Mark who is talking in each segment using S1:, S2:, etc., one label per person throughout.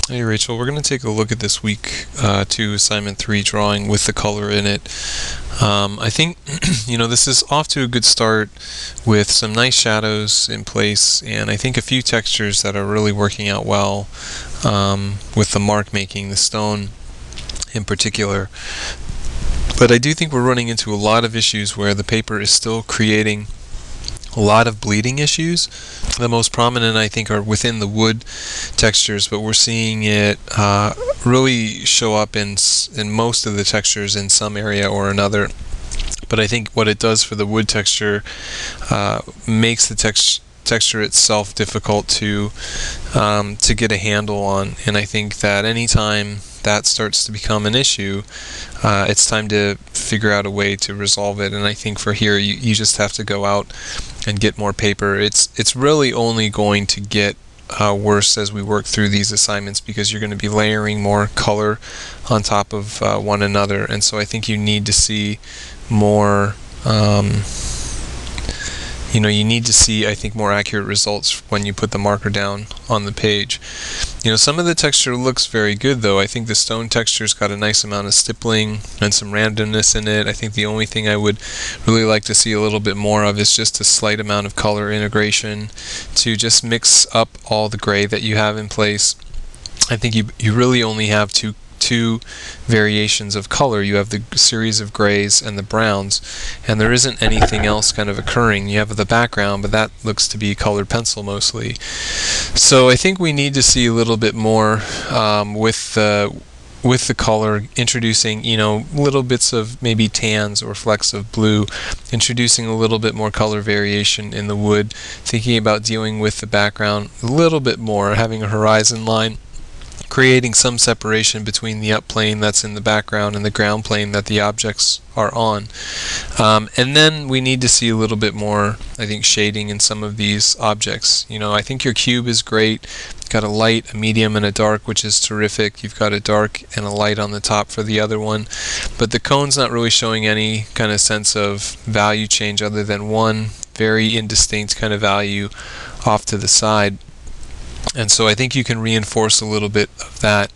S1: Hey Rachel, we're going to take a look at this week 2 assignment 3 drawing with the color in it. I think this is off to a good start with some nice shadows in place, and I think a few textures that are really working out well with the mark making, the stone in particular. But I do think we're running into a lot of issues where the paper is still creating a lot of bleeding issues. The most prominent, I think, are within the wood textures, but we're seeing it really show up in most of the textures in some area or another. But I think what it does for the wood texture makes the texture itself difficult to get a handle on, and I think that anytime that starts to become an issue, it's time to figure out a way to resolve it. And I think for here you just have to go out and get more paper. It's really only going to get worse as we work through these assignments, because you're going to be layering more color on top of one another, and so I think you need to see more you need to see, I think, more accurate results when you put the marker down on the page. Some of the texture looks very good, though. I think the stone texture's got a nice amount of stippling and some randomness in it. I think the only thing I would really like to see a little bit more of is just a slight amount of color integration to just mix up all the gray that you have in place. I think you really only have two variations of color. You have the series of grays and the browns, and there isn't anything else kind of occurring. You have the background, but that looks to be colored pencil mostly. So I think we need to see a little bit more with the color, introducing little bits of maybe tans or flecks of blue, introducing a little bit more color variation in the wood, thinking about dealing with the background a little bit more, having a horizon line, creating some separation between the up plane that's in the background and the ground plane that the objects are on. And then we need to see a little bit more, I think, shading in some of these objects. I think your cube is great. You've got a light, a medium, and a dark, which is terrific. You've got a dark and a light on the top for the other one. But the cone's not really showing any kind of sense of value change other than one very indistinct kind of value off to the side. And so I think you can reinforce a little bit of that.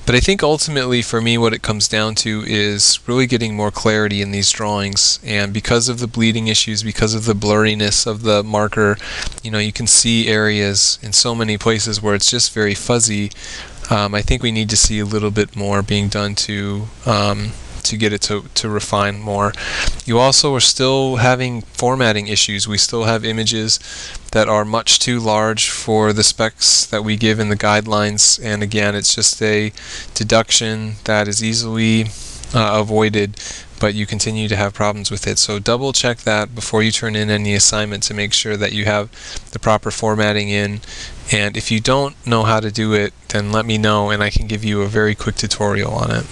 S1: But I think ultimately for me what it comes down to is really getting more clarity in these drawings. And because of the bleeding issues, because of the blurriness of the marker, you can see areas in so many places where it's just very fuzzy. I think we need to see a little bit more being done to get it to refine more. You also are still having formatting issues. We still have images that are much too large for the specs that we give in the guidelines, and again, it's just a deduction that is easily avoided, but you continue to have problems with it. So double check that before you turn in any assignment to make sure that you have the proper formatting in. And if you don't know how to do it, then let me know and I can give you a very quick tutorial on it.